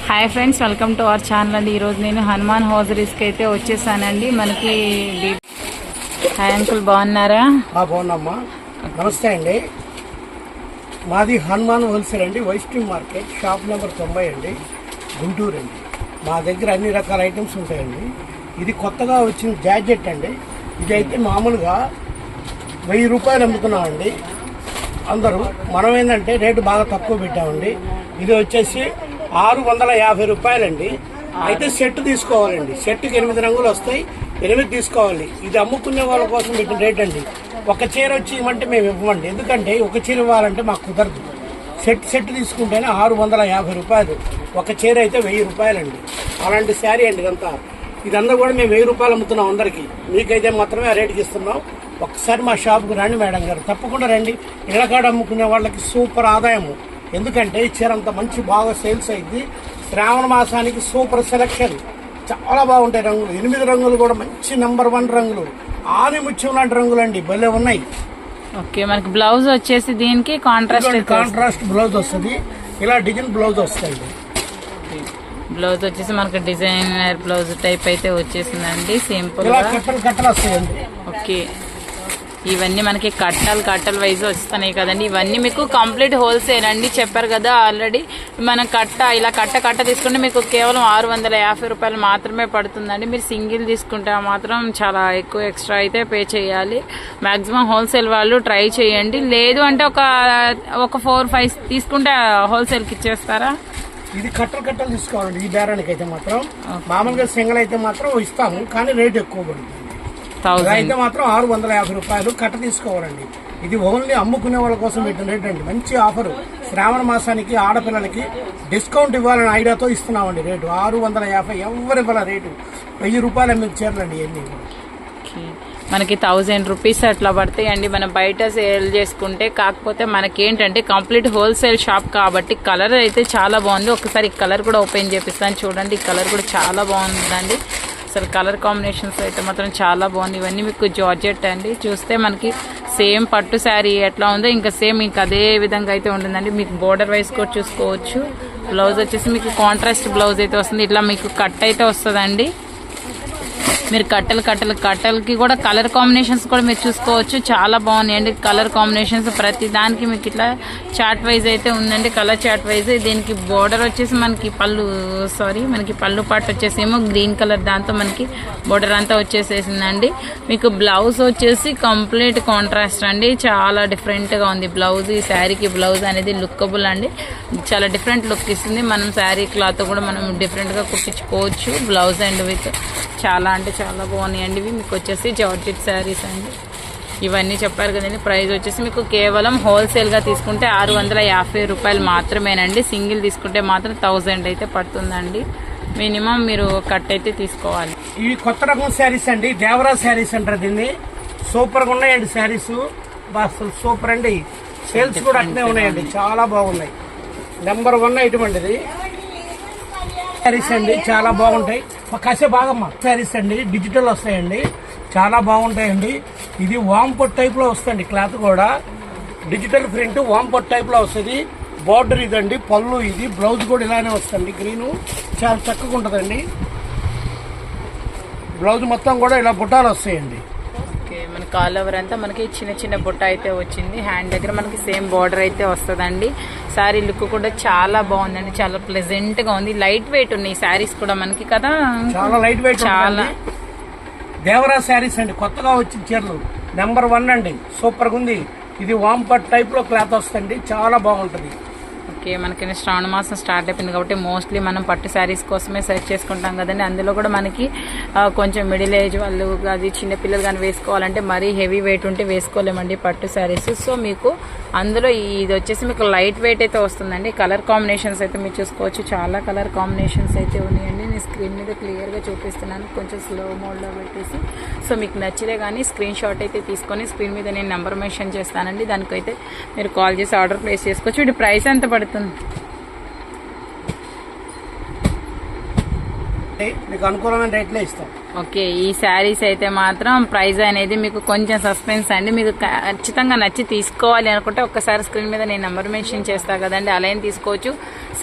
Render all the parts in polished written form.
Hi friends, welcome to our channel అండి. ఈరోజు నేను హనుమాన్ హోజరీస్కి అయితే వచ్చేసానండి. మనకి హాయ్ అంకుల్, బాగున్నారా? బాగున్నామ్మా, నమస్తే అండి. మాది హనుమాన్ హోల్సేల్ అండి, వైష్ణవ్ మార్కెట్, షాప్ నెంబర్ 90 అండి, గుంటూరు అండి. మా దగ్గర అన్ని రకాల ఐటమ్స్ ఉంటాయండి. ఇది కొత్తగా వచ్చిన జాకెట్ అండి. ఇదైతే మామూలుగా 1000 రూపాయలు అమ్ముతున్నామండి అందరూ. మనం ఏంటంటే రేటు బాగా తక్కువ పెట్టామండి. ఇది వచ్చేసి 650 రూపాయలండి. అయితే సెట్ తీసుకోవాలండి. సెట్కి 8 రంగులు వస్తాయి, 8 తీసుకోవాలి. ఇది అమ్ముకునే వాళ్ళ కోసం పెట్టిన రేట్ అండి. ఒక చీర వచ్చి ఇవ్వమంటే మేము ఇవ్వమండి, ఎందుకంటే ఒక చీర ఇవ్వాలంటే మాకు కుదరదు. సెట్ తీసుకుంటేనే 650 రూపాయలు. ఒక చీర అయితే 1000 రూపాయలండి. అలాంటి శారీ అండి ఇదంతా కూడా మేము 1000 రూపాయలు అమ్ముతున్నాం అందరికీ. మీకైతే మాత్రమే ఆ రేటుకి ఇస్తున్నాం. ఒక్కసారి మా షాప్కి రండి మేడం గారు, తప్పకుండా రండి. ఇళ్ళకాడ అమ్ముకునే వాళ్ళకి సూపర్ ఆదాయము. ఎందుకంటే ఈ చీర అంత మంచి బాగా సేల్స్ అయింది. శ్రావణ మాసానికి సూపర్ సెలక్షన్, చాలా బాగుంటాయి రంగులు. 8 రంగులు కూడా మంచి నెంబర్ 1 రంగులు, ఆనిముత్యం లాంటి రంగులు అండి, భలే ఉన్నాయి. ఓకే, మనకి బ్లౌజ్ వచ్చేసి దీనికి కాంట్రాస్ట్ బ్లౌజ్ వస్తుంది. ఇలా డిజైన్ బ్లౌజ్ వస్తుంది. బ్లౌజ్ వచ్చేసి మనకి డిజైనర్ బ్లౌజ్ టైప్ అయితే వచ్చేసిందండి, సింపుల్ కట్టలు వస్తాయండి. ఓకే, ఇవన్నీ మనకి కట్టలు వైజ్ వస్తున్నాయి కదండి. ఇవన్నీ మీకు కంప్లీట్ హోల్సేల్ అండి, చెప్పారు కదా ఆల్రెడీ. మనం ఇలా కట్ట తీసుకుంటే మీకు కేవలం 650 రూపాయలు మాత్రమే పడుతుందండి. మీరు సింగిల్ తీసుకుంటే మాత్రం చాలా ఎక్కువ ఎక్స్ట్రా అయితే పే చేయాలి. మాక్సిమం హోల్సేల్ వాళ్ళు ట్రై చేయండి. లేదు అంటే ఒక 4-5 తీసుకుంటే హోల్సేల్కి ఇచ్చేస్తారా? ఇది కట్టలు తీసుకోవాలండి. ఈ బేరానికి అయితే మాత్రం మామూలుగా సింగల్ అయితే మాత్రం ఇస్తాము, కానీ రేట్ ఎక్కువ పడుతుంది. అయితే మాత్రం 650 రూపాయలు కట్ట తీసుకోవాలండి. ఇది ఓన్లీ అమ్ముకునే వాళ్ళ కోసం పెట్టిన రేట్ అండి. మంచి ఆఫర్, శ్రావణ మాసానికి ఆడపిల్లలకి డిస్కౌంట్ ఇవ్వాలని ఐడియాతో ఇస్తున్నామండి. రేటు 650, ఎవరు ఇవ్వాల రేటు. 1000 రూపాయలు మీకు చేరండి ఇవన్నీ. మనకి 1000 రూపీస్ అట్లా పడతాయి అండి మనం బయట సేల్ చేసుకుంటే. కాకపోతే మనకేంటంటే కంప్లీట్ హోల్సేల్ షాప్ కాబట్టి కలర్ అయితే చాలా బాగుంది. ఒకసారి ఈ కలర్ కూడా ఓపెన్ చేపిస్తాను చూడండి. ఈ కలర్ కూడా చాలా బాగుందండి. అసలు కలర్ కాంబినేషన్స్ అయితే మాత్రం చాలా బాగుంది. ఇవన్నీ మీకు జార్జెట్ అండి. చూస్తే మనకి సేమ్ పట్టు శారీ ఎట్లా ఉందో ఇంకా సేమ్ ఇంకా అదే విధంగా అయితే ఉంటుందండి. మీకు బోర్డర్ వైజ్ కూడా చూసుకోవచ్చు. బ్లౌజ్ వచ్చేసి మీకు కాంట్రాస్ట్ బ్లౌజ్ అయితే వస్తుంది. ఇట్లా మీకు కట్ అయితే వస్తుందండి. మీరు కట్టలకి కూడా కలర్ కాంబినేషన్స్ కూడా మీరు చూసుకోవచ్చు. చాలా బాగున్నాయండి కలర్ కాంబినేషన్స్. ప్రతి దానికి మీకు ఇట్లా చార్ట్ వైజ్ అయితే ఉందండి, కలర్ చార్ట్ వైజ్. దీనికి బోర్డర్ వచ్చేసి మనకి పళ్ళు పార్ట్ వచ్చేసేమో గ్రీన్ కలర్, దాంతో మనకి బోర్డర్ అంతా వచ్చేసేసిందండి. మీకు బ్లౌజ్ వచ్చేసి కంప్లీట్ కాంట్రాస్ట్ అండి, చాలా డిఫరెంట్గా ఉంది బ్లౌజ్. ఈ శారీకి బ్లౌజ్ అనేది లుక్కబుల్ అండి, చాలా డిఫరెంట్ లుక్ ఇస్తుంది. మనం శారీ క్లాత్ కూడా మనం డిఫరెంట్గా కుట్టించుకోవచ్చు. బ్లౌజ్ అండ్ విత్ చాలా అంటే చాలా బాగున్నాయండి. ఇవి మీకు వచ్చేసి జార్జెట్ శారీస్ అండి. ఇవన్నీ చెప్పారు కదండి. ప్రైస్ వచ్చేసి మీకు కేవలం హోల్సేల్గా తీసుకుంటే 650 రూపాయలు మాత్రమేనండి. సింగిల్ తీసుకుంటే మాత్రం 1000 అయితే పడుతుందండి. మినిమం మీరు కట్ అయితే తీసుకోవాలి. ఇవి కొత్త రకం శారీస్ అండి, దేవరా శారీస్ అంటారు దీన్ని. సూపర్గా ఉన్నాయండి శారీస్, సూపర్ అండి. సేల్స్ కూడా అట్నే ఉన్నాయండి, చాలా బాగున్నాయి. నెంబర్ 1 ఐటమ్ అండి ఇది. శారీస్ అండి చాలా బాగుంటాయి. కాసే బాగమ్మా శారీస్ అండి, డిజిటల్ వస్తాయండి, చాలా బాగుంటాయండి. ఇది వాంపొట్ టైప్ లో వస్తుంది. క్లాత్ కూడా డిజిటల్ ప్రింట్ వాంపొట్ టైప్ లో వస్తుంది. బార్డర్ ఇదండి, పళ్ళు ఇది, బ్లౌజ్ కూడా ఇలానే వస్తుంది. గ్రీన్ చాలా చక్కగా ఉంటుందండి. బ్లౌజ్ మొత్తం కూడా ఇలా బుట్టాలు వస్తాయండి. మన కాల్ ఓవర్ అంతా మనకి చిన్న బుట్ట అయితే వచ్చింది. హ్యాండ్ దగ్గర మనకి సేమ్ బార్డర్ అయితే వస్తుందండి. శారీ లుక్ కూడా చాలా బాగుందండి, చాలా ప్లెజెంట్ గా ఉంది. లైట్ వెయిట్ ఉన్నాయి శారీస్ కూడా మనకి కదా, చాలా లైట్ వెయిట్. చాలా దేవరా శారీస్ అండి, కొత్తగా వచ్చిన చీరలు. నెంబర్ 1 అండి, సూపర్ గా ఉంది. ఇది వాంపట్ టైప్ లో క్లాత్ వస్తుంది, చాలా బాగుంటది. ఓకే, మనకి శ్రావణ మాసం స్టార్ట్ అయిపోయింది కాబట్టి మోస్ట్లీ మనం పట్టు శారీస్ కోసమే సెర్చ్ చేసుకుంటాం కదండి. అందులో కూడా మనకి కొంచెం మిడిల్ ఏజ్ వాళ్ళు, అది చిన్నపిల్లలు కానీ వేసుకోవాలంటే మరీ హెవీ వెయిట్ ఉంటే వేసుకోలేమండి పట్టు శారీస్. సో మీకు అందులో ఇది వచ్చేసి మీకు లైట్ వెయిట్ అయితే వస్తుందండి. కలర్ కాంబినేషన్స్ అయితే మీరు చూసుకోవచ్చు, చాలా కలర్ కాంబినేషన్స్ అయితే ఉన్నాయండి. నేను స్క్రీన్ మీద క్లియర్గా చూపిస్తున్నాను, కొంచెం స్లో మోడ్లో పెట్టేసి. సో మీకు నచ్చితే కానీ స్క్రీన్ షాట్ అయితే తీసుకొని స్క్రీన్ మీద నేను నెంబర్ మెన్షన్ చేస్తానండి, దానికైతే మీరు కాల్ చేసి ఆర్డర్ ప్లేస్ చేసుకోవచ్చు. వీటి ప్రైస్ ఎంత పడుతుంది? మీకు అనుకూలమైన రేట్లే ఇస్తాం. ఓకే, ఈ శారీస్ అయితే మాత్రం ప్రైస్ అనేది మీకు కొంచెం సస్పెన్స్ అండి. మీకు ఖచ్చితంగా నచ్చి తీసుకోవాలి అనుకుంటే ఒక్కసారి స్క్రీన్ మీద నేను నెంబర్ మెన్షన్ చేస్తా కదండి, అలా ఏం తీసుకోవచ్చు.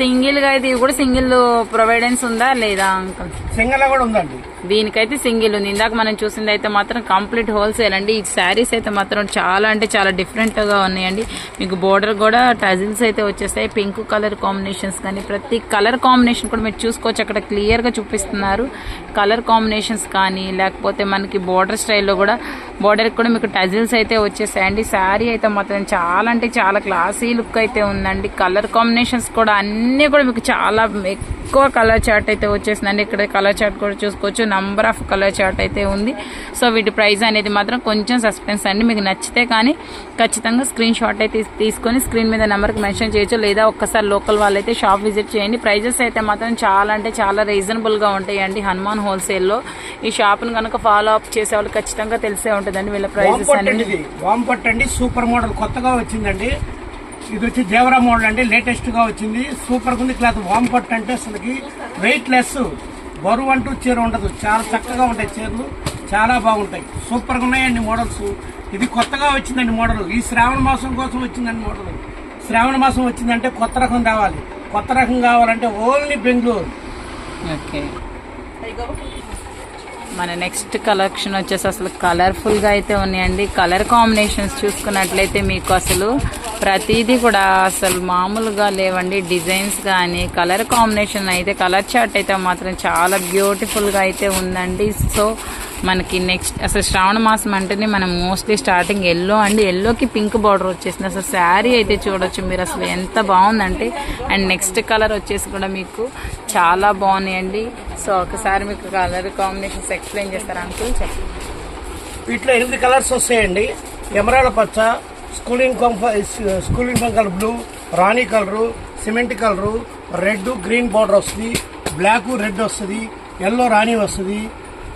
సింగిల్ గా ఇది కూడా సింగిల్ ప్రొవైడెన్స్ ఉందా లేదా అంకుల్? సింగిల్ కూడా ఉందండి, దీనికైతే సింగిల్ ఉంది. ఇందాక మనం చూసింది అయితే మాత్రం కంప్లీట్ హోల్సేల్ అండి. ఈ శారీస్ అయితే మాత్రం చాలా అంటే చాలా డిఫరెంట్ గా ఉన్నాయండి. మీకు బోర్డర్ కూడా టజిల్స్ అయితే వచ్చేస్తాయి. పింక్ కలర్ కాంబినేషన్స్ కానీ ప్రతి కలర్ కాంబినేషన్ కూడా మీరు చూసుకోవచ్చు, అక్కడ క్లియర్ గా చూపిస్తున్నారు. కలర్ కాంబినేషన్స్ కానీ లేకపోతే మనకి బోర్డర్ స్టైల్లో కూడా బోర్డర్ కూడా మీకు టజిల్స్ అయితే వచ్చేసాయండి. శారీ అయితే మాత్రం చాలా అంటే చాలా క్లాసీ లుక్ అయితే ఉందండి. కలర్ కాంబినేషన్స్ కూడా అన్నీ కూడా మీకు చాలా ఎక్కువ కలర్ చార్ట్ అయితే వచ్చేసిందండి. ఇక్కడ కలర్ చార్ట్ కూడా చూసుకోవచ్చు, నంబర్ ఆఫ్ కలర్ చార్ట్ అయితే ఉంది. సో వీటి ప్రైస్ అనేది మాత్రం కొంచెం సస్పెన్స్ అండి. మీకు నచ్చితే కానీ ఖచ్చితంగా స్క్రీన్ షాట్ అయితే తీసుకొని స్క్రీన్ మీద నెంబర్కి మెన్షన్ చేయొచ్చు, లేదా ఒక్కసారి లోకల్ వాళ్ళైతే షాప్ విజిట్ చేయండి. ప్రైజెస్ అయితే మాత్రం చాలా అంటే చాలా రీజనబుల్గా ఉంటాయండి హనుమాన్ హోల్సేల్లో. ఈ షాప్ను కనుక ఫాలో అప్ చేసే వాళ్ళు ఖచ్చితంగా తెలిసే ఉంటుందండి వీళ్ళ ప్రైజెస్ అనేది. వాంపట్ అండి, సూపర్ మోడల్ కొత్తగా వచ్చిందండి. ఇది వచ్చి దేవరా మోడల్ అండి, లేటెస్ట్ గా వచ్చింది. సూపర్ ఉంది క్లాత్. వాంపట్ అంటే అసలుకి వెయిట్ లెస్, బరువు అంటూ చీర ఉండదు. చాలా చక్కగా ఉంటాయి చీరలు, చాలా బాగుంటాయి. సూపర్ గా ఉన్నాయండి మోడల్స్. ఇది కొత్తగా వచ్చిందండి మోడల్, ఈ శ్రావణ మాసం కోసం వచ్చిందండి మోడల్. శ్రావణ మాసం వచ్చిందంటే కొత్త రకం కావాలి. కొత్త రకం కావాలంటే ఓన్లీ బెంగళూరు. ఓకే, మన నెక్స్ట్ కలెక్షన్ వచ్చేసి అసలు కలర్ఫుల్ గా అయితే ఉన్నాయండి. కలర్ కాంబినేషన్స్ చూసుకున్నట్లయితే మీకు అసలు ప్రతిదీ కూడా అసలు మామూలుగా లేవండి. డిజైన్స్ కానీ కలర్ కాంబినేషన్ అయితే కలర్ చార్ట్ అయితే మాత్రం చాలా బ్యూటిఫుల్ గా అయితే ఉందండి. సో మనకి నెక్స్ట్ అసలు శ్రావణ మాసం అంటేనే మనం మోస్ట్లీ స్టార్టింగ్ ఎల్లో అండి, ఎల్లోకి పింక్ బార్డర్ వచ్చేసింది. అసలు శారీ అయితే చూడొచ్చు మీరు అసలు ఎంత బాగుందంటే. అండ్ నెక్స్ట్ కలర్ వచ్చేసి కూడా మీకు చాలా బాగున్నాయండి. సో ఒకసారి మీకు కలర్ కాంబినేషన్స్ ఎక్స్ప్లెయిన్ చేస్తారా అంకుల్? చెప్పండి. వీటిలో 8 కలర్స్ వస్తాయండి. ఎమరాల్డ్ పచ్చ, స్కూలింగ్ కలర్ బ్లూ, రాణి colour, cement colour, red green border వస్తుంది, బ్లాక్ రెడ్ వస్తుంది, ఎల్లో రాణి వస్తుంది,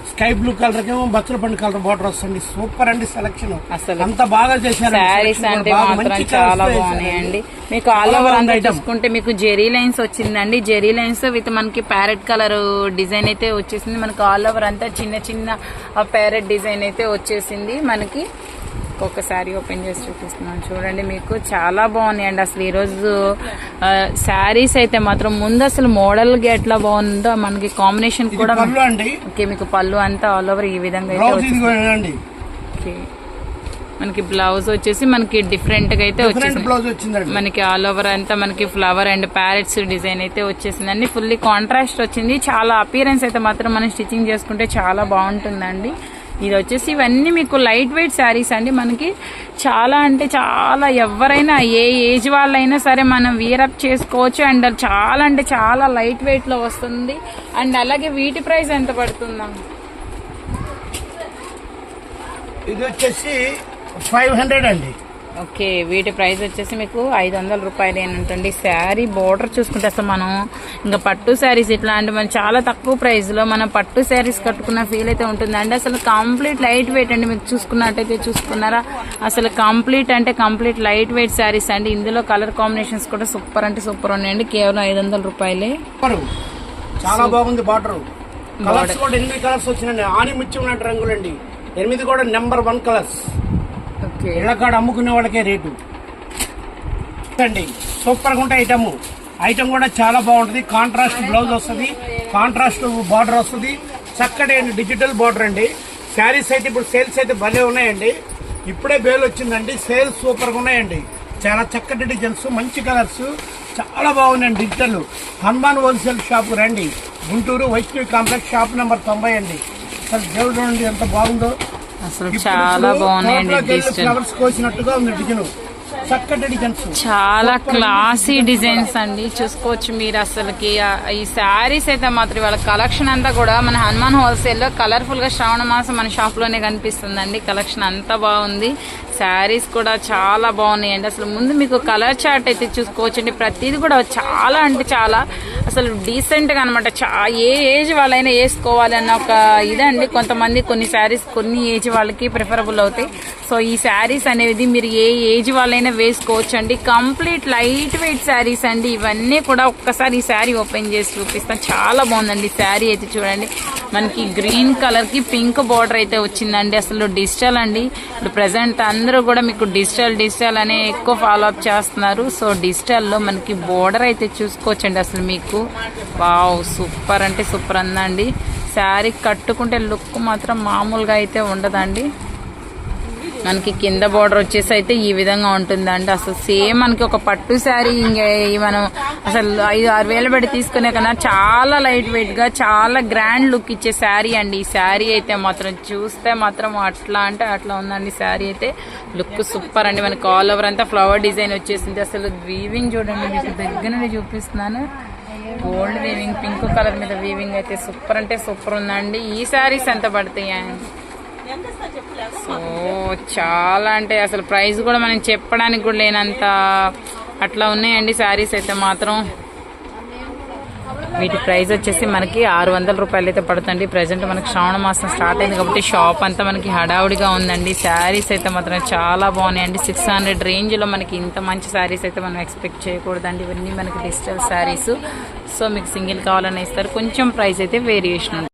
స్కై బ్లూ కలర్ ఏమో బచ్చల పండు కలర్ బార్డర్ వస్తుంది. సూపర్ అండి సెలక్షన్, అసలు అంత బాగా చేశారు. శారీస్ అంటే మాత్రం చాలా బాగున్నాయండి. మీకు ఆల్ ఓవర్ అంతా చూసుకుంటే మీకు జెరీ లైన్స్ వచ్చిందండి. జెరీ లైన్స్ విత్ మనకి ప్యారెట్ కలర్ డిజైన్ అయితే వచ్చేసింది. మనకి ఆల్ ఓవర్ అంతా చిన్న చిన్న ప్యారెట్ డిజైన్ అయితే వచ్చేసింది. మనకి ఒక్కొక్కసారి ఓపెన్ చేసి చూపిస్తున్నాను చూడండి, మీకు చాలా బాగున్నాయండి. అసలు ఈరోజు శారీస్ అయితే మాత్రం ముందు అసలు మోడల్ గా ఎట్లా బాగుందో మనకి కాంబినేషన్ కూడా అండి. ఓకే, మీకు పళ్ళు అంతా ఆల్ ఓవర్ ఈ విధంగా అయితే వచ్చింది. ఓకే, మనకి బ్లౌజ్ వచ్చేసి మనకి డిఫరెంట్ గా అయితే వచ్చేసింది. మనకి ఆల్ ఓవర్ అంతా మనకి ఫ్లవర్ అండ్ ప్యారెట్స్ డిజైన్ అయితే వచ్చేసిందండి. ఫుల్లీ కాంట్రాస్ట్ వచ్చింది. చాలా అపియరెన్స్ అయితే మాత్రం మనం స్టిచ్చింగ్ చేసుకుంటే చాలా బాగుంటుందండి. ఇది వచ్చేసి ఇవన్నీ మీకు లైట్ వెయిట్ శారీస్ అండి. మనకి చాలా అంటే చాలా ఎవరైనా ఏ ఏజ్ వాళ్ళైనా సరే మనం వీరప్ చేసుకోవచ్చు. అండ్ చాలా అంటే చాలా లైట్ వెయిట్ లో వస్తుంది. అండ్ అలాగే వీటి ప్రైస్ ఎంత పడుతుందా? ఇది వచ్చేసి 500 అండి. ఓకే, వీటి ప్రైస్ వచ్చేసి మీకు 500 రూపాయలు ఏనంటండి. శారీ బోర్డర్ చూసుకుంటే అసలు మనం ఇంకా పట్టు శారీస్ ఇట్లాంటి మనం చాలా తక్కువ ప్రైస్ లో మనం పట్టు శారీస్ కట్టుకున్న ఫీల్ అయితే ఉంటుందండి. అసలు కంప్లీట్ లైట్ వెయిట్ అండి. మీకు చూసుకున్నట్టయితే చూసుకున్నారా, అసలు కంప్లీట్ అంటే కంప్లీట్ లైట్ వెయిట్ శారీస్ అండి. ఇందులో కలర్ కాంబినేషన్స్ కూడా సూపర్ అంటే సూపర్ ఉన్నాయండి. కేవలం 500 రూపాయలే. చాలా బాగుంది బార్డర్. కలర్స్ కూడా 8 కలర్స్ వచ్చినాయండి. ఆని ముత్యం లాంటి రంగులండి. 8 కూడా నెంబర్ 1 కలర్స్. ఇళ్ళకాడ అమ్ముకునే వాళ్ళకే రేటు అండి. సూపర్ గా ఉంటాయి ఐటమ్ కూడా చాలా బాగుంటుంది. కాంట్రాస్ట్ బ్లౌజ్ వస్తుంది, కాంట్రాస్ట్ బార్డర్ వస్తుంది, చక్కటి డిజిటల్ బార్డర్ అండి. శారీస్ అయితే ఇప్పుడు సేల్స్ అయితే భలే ఉన్నాయండి. ఇప్పుడే బేల్ వచ్చిందండి. సేల్స్ సూపర్ గా ఉన్నాయండి. చాలా చక్కటి డిజైన్స్, మంచి కలర్స్, చాలా బాగున్నాయండి. డిజిటల్ హనుమాన్ హోల్సేల్ షాప్ రండి, Guntur Vaishnavi complex, shop number 90 అండి. అసలు దేవుడు చూడండి ఎంత బాగుందో. అసలు చాలా బాగున్నాయండి. ఫ్లవర్స్ కోసినట్టుగా ఉంది డిజైన్, చక్కటి డిజైన్స్, చాలా క్లాసీ డిజైన్స్ అండి. చూసుకోవచ్చు మీరు. అసలుకి ఈ శారీస్ అయితే మాత్రం వాళ్ళ కలెక్షన్ అంతా కూడా మన హనుమాన్ హోల్సేల్ లో కలర్ఫుల్ గా శ్రావణ మాసం మన షాప్ లోనే కనిపిస్తుందండి. కలెక్షన్ అంతా బాగుంది. శారీస్ కూడా చాలా బాగున్నాయండి. అసలు ముందు మీకు కలర్ చార్ట్ అయితే చూసుకోవచ్చండి. ప్రతిదీ కూడా చాలా అంటే చాలా అసలు డీసెంట్ గా అనమాట. ఏ ఏజ్ వాళ్ళైనా వేసుకోవాలి అన్న ఒక ఇదండి. కొంతమంది కొన్ని శారీస్ కొన్ని ఏజ్ వాళ్ళకి ప్రిఫరబుల్ అవుతాయి. సో ఈ శారీస్ అనేది మీరు ఏ ఏజ్ వాళ్ళైనా వేసుకోవచ్చు అండి. కంప్లీట్ లైట్ వెయిట్ శారీస్ అండి ఇవన్నీ కూడా. ఒక్కసారి ఈ శారీ ఓపెన్ చేసి చూపిస్తాను. చాలా బాగుందండి శారీ అయితే. చూడండి మనకి గ్రీన్ కలర్ కి పింక్ బార్డర్ అయితే వచ్చిందండి. అసలు డిజిటల్ అండి. ఇప్పుడు ప్రెసెంట్ అందరూ కూడా మీకు డిజిటల్ అనే ఎక్కువ ఫాలో అప్ చేస్తున్నారు. సో డిజిటల్లో మనకి బోర్డర్ అయితే చూసుకోవచ్చండి. అసలు మీకు వావ్ సూపర్ అంటే సూపర్ అందండి. శారీ కట్టుకుంటే లుక్ మాత్రం మామూలుగా అయితే ఉండదండి. మనకి కింద బోర్డర్ వచ్చేసి అయితే ఈ విధంగా ఉంటుందండి. అసలు సేమ్ మనకి ఒక పట్టు శారీ ఇంకా మనం అసలు 5-6 వేలు పెట్టి తీసుకునే కన్నా చాలా లైట్ వెయిట్ గా చాలా గ్రాండ్ లుక్ ఇచ్చే శారీ అండి. ఈ శారీ అయితే మాత్రం చూస్తే మాత్రం అట్లా అంటే అట్లా ఉందండి. శారీ అయితే లుక్ సూపర్ అండి. మనకి ఆల్ ఓవర్ అంతా ఫ్లవర్ డిజైన్ వచ్చేసింది. అసలు వీవింగ్ చూడండి మీకు దగ్గర నుండి చూపిస్తున్నాను. గోల్డ్ వీవింగ్ పింక్ కలర్ మీద వీవింగ్ అయితే సూపర్ అంటే సూపర్ ఉందండి. ఈ శారీస్ ఎంత పడతాయి? సో చాలా అంటే అసలు ప్రైస్ కూడా మనం చెప్పడానికి కూడా లేనంత అట్లా ఉన్నాయండి శారీస్ అయితే మాత్రం. వీటి ప్రైస్ వచ్చేసి మనకి 600 రూపాయలు అయితే పడుతుంది. ప్రజెంట్ మనకి శ్రావణ మాసం స్టార్ట్ అయింది కాబట్టి షాప్ అంతా మనకి హడావుడిగా ఉందండి. శారీస్ అయితే మాత్రం చాలా బాగున్నాయండి. 600 రేంజ్లో మనకి ఇంత మంచి శారీస్ అయితే మనం ఎక్స్పెక్ట్ చేయకూడదండి. ఇవన్నీ మనకి డిజిటల్ శారీస్. సో మీకు సింగిల్ కావాలని ఇస్తారు. కొంచెం ప్రైస్ అయితే వేరియేషన్ ఉంటుంది.